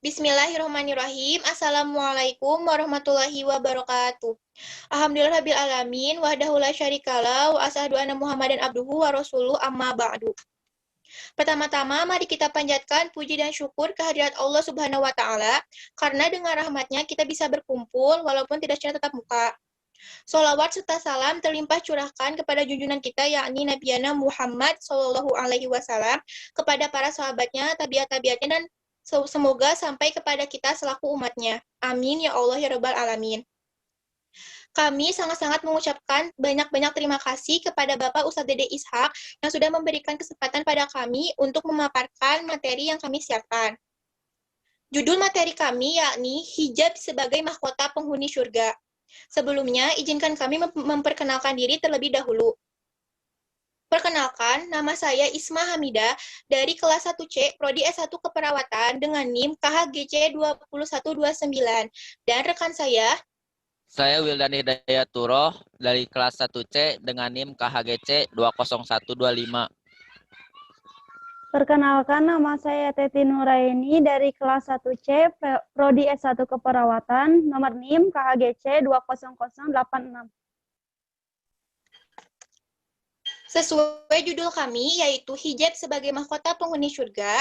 Bismillahirrahmanirrahim. Assalamualaikum warahmatullahi wabarakatuh. Alhamdulillahirabbil alamin wahdahu la syarikalah wa asyhadu anna Muhammadan abduhu wa rasuluhu amma ba'du. Pertama-tama mari kita panjatkan puji dan syukur kehadirat Allah Subhanahu wa taala karena dengan rahmatnya kita bisa berkumpul walaupun tidak secara tatap muka. Sholawat serta salam terlimpah curahkan kepada junjungan kita yakni Nabiyana Muhammad Shallallahu Alaihi Wasallam, kepada para sahabatnya, tabiat-tabiatnya, dan semoga sampai kepada kita selaku umatnya. Amin ya Allah ya Rabbal Alamin. Kami sangat-sangat mengucapkan banyak-banyak terima kasih kepada Bapak Ustadz Dede Ishak yang sudah memberikan kesempatan pada kami untuk memaparkan materi yang kami siapkan. Judul materi kami yakni Hijab sebagai Mahkota Penghuni Surga. Sebelumnya, izinkan kami memperkenalkan diri terlebih dahulu. Perkenalkan, nama saya Isma Hamidah dari kelas 1C, Prodi S1 Keperawatan dengan NIM KHGC 2129. Dan rekan saya Wildan Hidayatullah dari kelas 1C dengan NIM KHGC 20125. Perkenalkan, nama saya Teti Nuraini dari kelas 1C, Prodi S1 Keperawatan, nomor NIM KHGC 20086. Sesuai judul kami, yaitu Hijab sebagai Mahkota Penghuni Surga,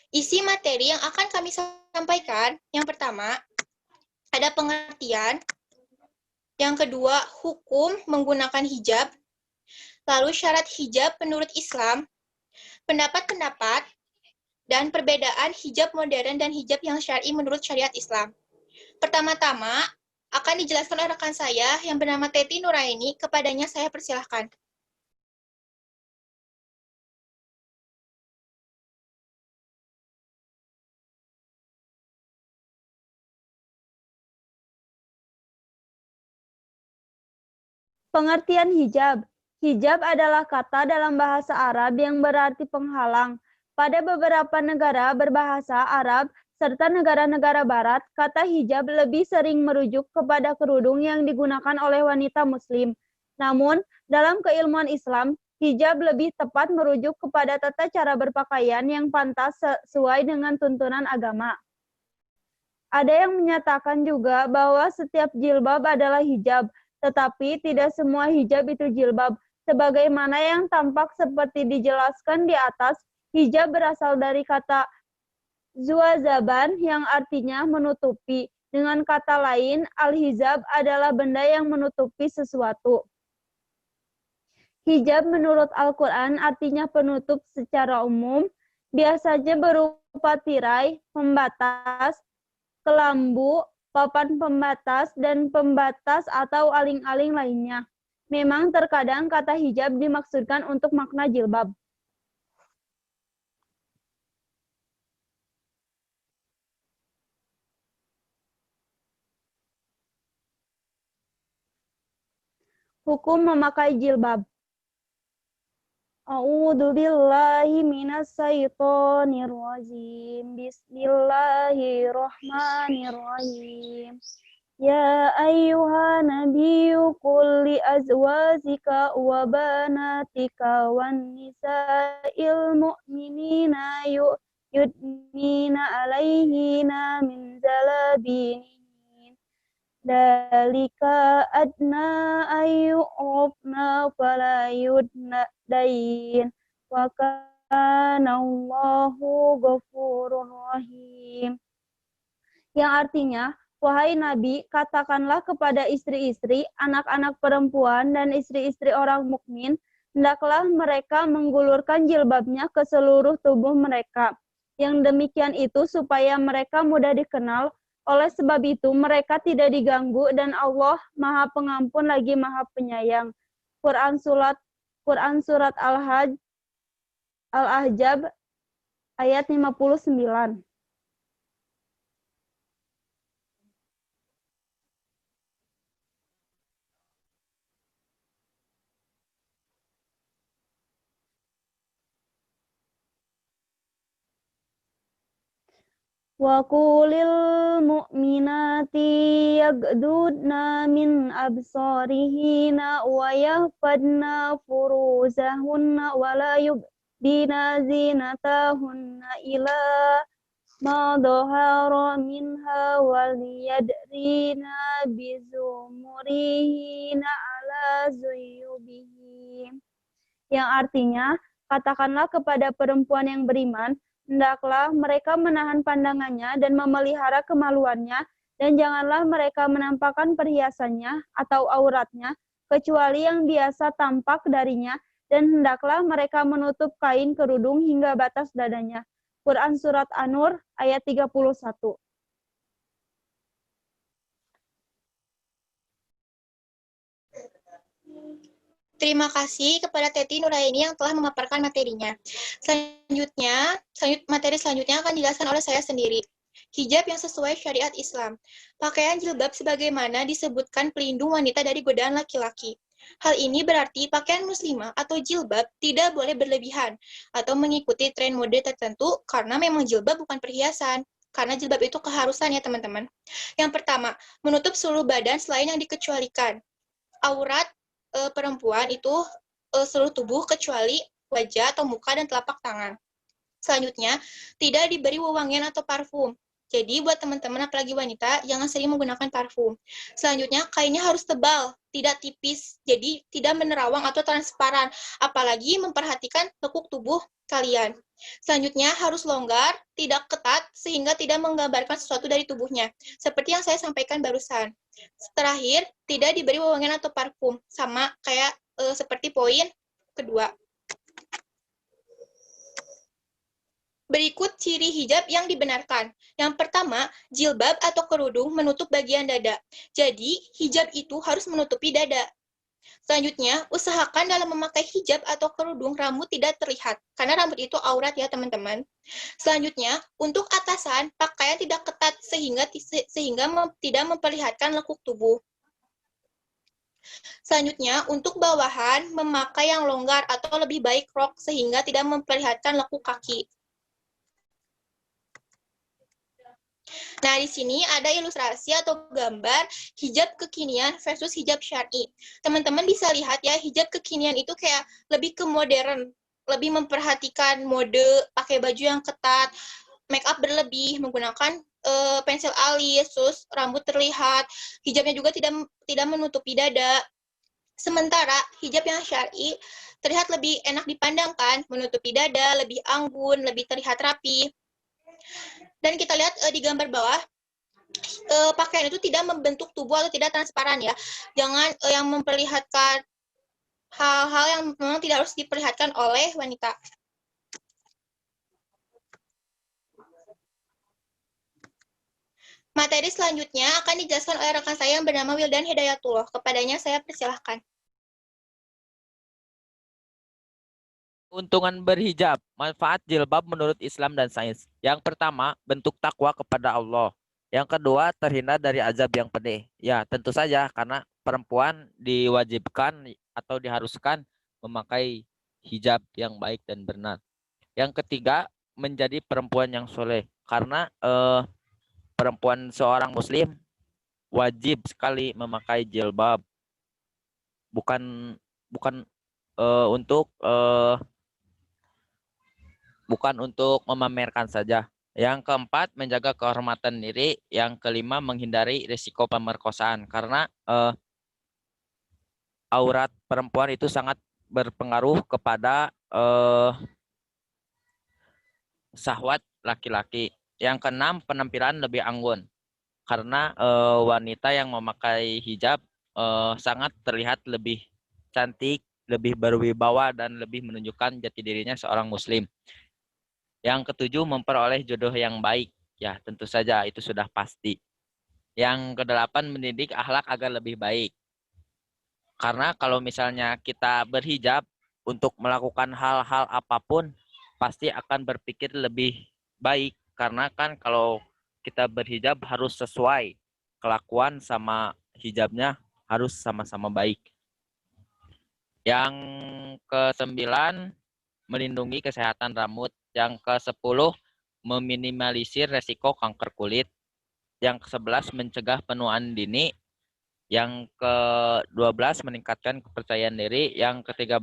isi materi yang akan kami sampaikan, yang pertama, ada pengertian, yang kedua, hukum menggunakan hijab, lalu syarat hijab menurut Islam, pendapat-pendapat, dan perbedaan hijab modern dan hijab yang syar'i menurut syariat Islam. Pertama-tama, akan dijelaskan oleh rekan saya yang bernama Teti Nuraini, kepadanya saya persilahkan. Pengertian hijab. Hijab adalah kata dalam bahasa Arab yang berarti penghalang. Pada beberapa negara berbahasa Arab serta negara-negara barat, kata hijab lebih sering merujuk kepada kerudung yang digunakan oleh wanita muslim. Namun, dalam keilmuan Islam, hijab lebih tepat merujuk kepada tata cara berpakaian yang pantas sesuai dengan tuntunan agama. Ada yang menyatakan juga bahwa setiap jilbab adalah hijab, tetapi tidak semua hijab itu jilbab. Sebagaimana yang tampak seperti dijelaskan di atas, hijab berasal dari kata zuazaban yang artinya menutupi. Dengan kata lain, al-hijab adalah benda yang menutupi sesuatu. Hijab menurut Al-Quran artinya penutup secara umum, biasanya berupa tirai, pembatas, kelambu, papan pembatas, dan pembatas atau aling-aling lainnya. Memang terkadang kata hijab dimaksudkan untuk makna jilbab. Hukum memakai jilbab. A'udzu billahi minas syaitonir rajim. Bismillahirrahmanirrahim. Ya ayyuhan nabiyyu qul li azwajika wa banatika wan nisa'il mu'minina yudnina 'alaihinna min jalabinihin. Dalika adna ayyu'rafna fala yudnain wa kana Allahu ghafurur rahim. Yang artinya, wahai Nabi, katakanlah kepada istri-istri, anak-anak perempuan, dan istri-istri orang mukmin, hendaklah mereka menggulurkan jilbabnya ke seluruh tubuh mereka. Yang demikian itu supaya mereka mudah dikenal, oleh sebab itu mereka tidak diganggu dan Allah Maha Pengampun lagi Maha Penyayang. Quran Surat Al-Ahzab ayat 59. Wa qulil mu'minati yaghdudna min absarihinna wa yahfadna furuzahunna wa la yubdina zinatahunna ما ظهر منها وليدرين بزمرهن على زيوبهم. Yang artinya, katakanlah kepada perempuan yang beriman, hendaklah mereka menahan pandangannya dan memelihara kemaluannya, dan janganlah mereka menampakkan perhiasannya atau auratnya, kecuali yang biasa tampak darinya, dan hendaklah mereka menutup kain kerudung hingga batas dadanya. Quran Surat An-Nur ayat 31. Terima kasih kepada Teti Nuraini yang telah memaparkan materinya. Materi selanjutnya akan dijelaskan oleh saya sendiri. Hijab yang sesuai syariat Islam. Pakaian jilbab sebagaimana disebutkan pelindung wanita dari godaan laki-laki. Hal ini berarti pakaian muslimah atau jilbab tidak boleh berlebihan atau mengikuti tren mode tertentu karena memang jilbab bukan perhiasan. Karena jilbab itu keharusan ya teman-teman. Yang pertama, menutup seluruh badan selain yang dikecualikan. Aurat perempuan itu seluruh tubuh kecuali wajah atau muka dan telapak tangan. Selanjutnya, tidak diberi wewangian atau parfum. Jadi buat teman-teman apalagi wanita, jangan sering menggunakan parfum. Selanjutnya, kainnya harus tebal, tidak tipis, jadi tidak menerawang atau transparan, apalagi memperhatikan lekuk tubuh kalian. Selanjutnya, harus longgar, tidak ketat, sehingga tidak menggambarkan sesuatu dari tubuhnya, seperti yang saya sampaikan barusan. Terakhir, tidak diberi wewangian atau parfum, sama kayak seperti poin kedua. Berikut ciri hijab yang dibenarkan. Yang pertama, jilbab atau kerudung menutup bagian dada. Jadi, hijab itu harus menutupi dada. Selanjutnya, usahakan dalam memakai hijab atau kerudung rambut tidak terlihat, karena rambut itu aurat ya teman-teman. Selanjutnya, untuk atasan, pakaian tidak ketat sehingga tidak memperlihatkan lekuk tubuh. Selanjutnya, untuk bawahan, memakai yang longgar atau lebih baik rok sehingga tidak memperlihatkan lekuk kaki. Nah, di sini ada ilustrasi atau gambar hijab kekinian versus hijab syar'i. Teman-teman bisa lihat ya, hijab kekinian itu kayak lebih ke modern, lebih memperhatikan mode, pakai baju yang ketat, make up berlebih, menggunakan pensil alis, terus rambut terlihat, hijabnya juga tidak menutupi dada. Sementara hijab yang syar'i terlihat lebih enak dipandangkan, menutupi dada, lebih anggun, lebih terlihat rapi. Dan kita lihat di gambar bawah, pakaian itu tidak membentuk tubuh atau tidak transparan ya. Jangan yang memperlihatkan hal-hal yang memang tidak harus diperlihatkan oleh wanita. Materi selanjutnya akan dijelaskan oleh rekan saya yang bernama Wildan Hidayatullah. Kepadanya saya persilahkan. Keuntungan berhijab, manfaat jilbab menurut Islam dan sains. Yang pertama, bentuk takwa kepada Allah. Yang kedua, terhindar dari azab yang pedih. Ya, tentu saja karena perempuan diwajibkan atau diharuskan memakai hijab yang baik dan benar. Yang ketiga, menjadi perempuan yang soleh. Karena perempuan seorang muslim wajib sekali memakai jilbab. Bukan untuk memamerkan saja. Yang keempat, menjaga kehormatan diri. Yang kelima, menghindari risiko pemerkosaan. Karena aurat perempuan itu sangat berpengaruh kepada syahwat laki-laki. Yang keenam, penampilan lebih anggun. Karena wanita yang memakai hijab sangat terlihat lebih cantik, lebih berwibawa, dan lebih menunjukkan jati dirinya seorang muslim. Yang ketujuh, memperoleh jodoh yang baik. Ya, tentu saja itu sudah pasti. Yang kedelapan, mendidik akhlak agar lebih baik. Karena kalau misalnya kita berhijab untuk melakukan hal-hal apapun, pasti akan berpikir lebih baik. Karena kan kalau kita berhijab harus sesuai. Kelakuan sama hijabnya harus sama-sama baik. Yang kesembilan, melindungi kesehatan rambut. Yang ke-10, meminimalisir resiko kanker kulit. Yang ke-11, mencegah penuaan dini. Yang ke-12, meningkatkan kepercayaan diri. Yang ke-13,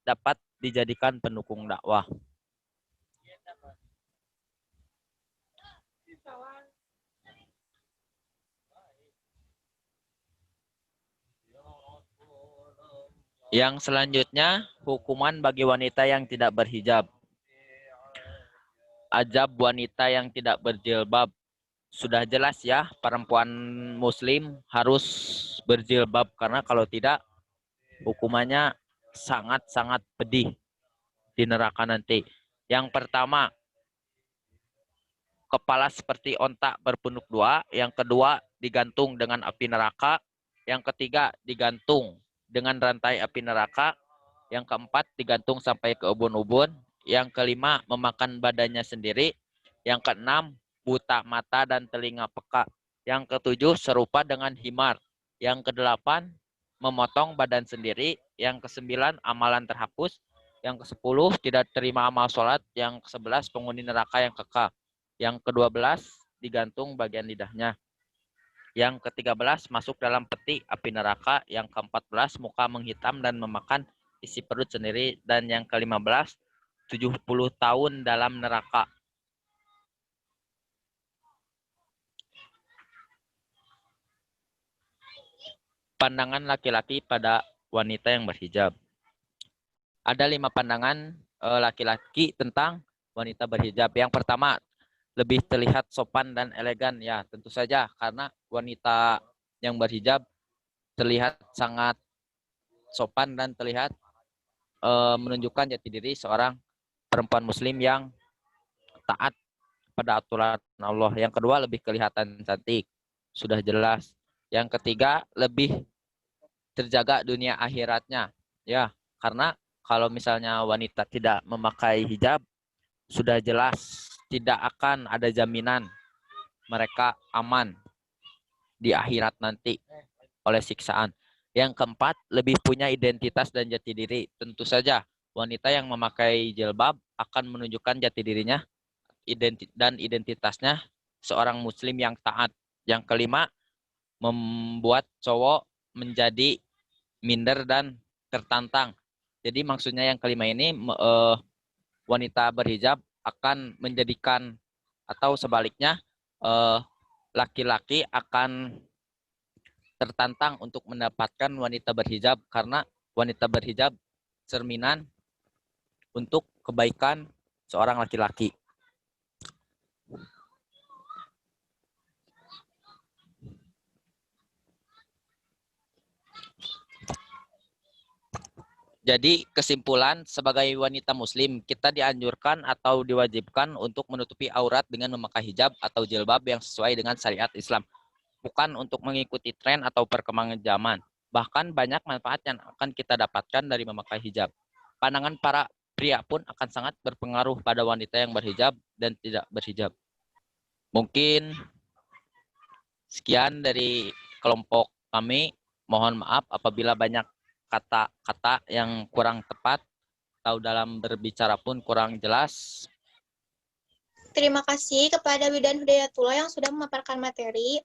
dapat dijadikan pendukung dakwah. Yang selanjutnya, hukuman bagi wanita yang tidak berhijab. Ajab wanita yang tidak berjilbab. Sudah jelas ya, perempuan muslim harus berjilbab karena kalau tidak hukumannya sangat-sangat pedih di neraka nanti. Yang pertama, kepala seperti ontak berpunuk dua. Yang kedua, digantung dengan api neraka. Yang ketiga, digantung dengan rantai api neraka. Yang keempat, digantung sampai ke ubun-ubun. Yang kelima, memakan badannya sendiri. Yang keenam, buta mata dan telinga peka. Yang ketujuh, serupa dengan himar. Yang kedelapan, memotong badan sendiri. Yang kesembilan, amalan terhapus. Yang kesepuluh, tidak terima amal sholat. Yang kesebelas, penghuni neraka yang kekal. Yang ke-12 digantung bagian lidahnya. Yang ke-13 masuk dalam peti api neraka. Yang ke-14 muka menghitam dan memakan isi perut sendiri. Dan yang ke-15 70 tahun dalam neraka. Pandangan laki-laki pada wanita yang berhijab. Ada 5 pandangan laki-laki tentang wanita berhijab. Yang pertama, lebih terlihat sopan dan elegan. Ya, tentu saja karena wanita yang berhijab terlihat sangat sopan dan terlihat menunjukkan jati diri seorang perempuan muslim yang taat pada aturan Allah. Yang kedua, lebih kelihatan cantik. Sudah jelas. Yang ketiga, lebih terjaga dunia akhiratnya. Ya, karena kalau misalnya wanita tidak memakai hijab, sudah jelas tidak akan ada jaminan mereka aman di akhirat nanti oleh siksaan. Yang keempat, lebih punya identitas dan jati diri. Tentu saja, wanita yang memakai jilbab akan menunjukkan jati dirinya dan identitasnya seorang muslim yang taat. Yang kelima, membuat cowok menjadi minder dan tertantang. Jadi maksudnya yang kelima ini, wanita berhijab akan menjadikan atau sebaliknya laki-laki akan tertantang untuk mendapatkan wanita berhijab karena wanita berhijab cerminan untuk kebaikan seorang laki-laki. Jadi kesimpulan, sebagai wanita muslim, kita dianjurkan atau diwajibkan untuk menutupi aurat dengan memakai hijab atau jilbab yang sesuai dengan syariat Islam. Bukan untuk mengikuti tren atau perkembangan zaman. Bahkan banyak manfaat yang akan kita dapatkan dari memakai hijab. Pandangan para pria pun akan sangat berpengaruh pada wanita yang berhijab dan tidak berhijab. Mungkin sekian dari kelompok kami. Mohon maaf apabila banyak kata-kata yang kurang tepat atau dalam berbicara pun kurang jelas. Terima kasih kepada Widan Hudayatullah yang sudah memaparkan materi.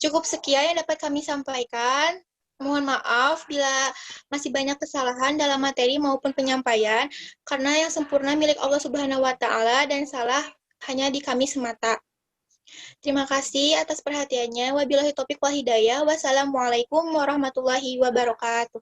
Cukup sekian yang dapat kami sampaikan. Mohon maaf bila masih banyak kesalahan dalam materi maupun penyampaian, karena yang sempurna milik Allah Subhanahu wa Ta'ala dan salah hanya di kami semata. Terima kasih atas perhatiannya. Wabillahi taufiq wal hidayah. Wassalamualaikum warahmatullahi wabarakatuh.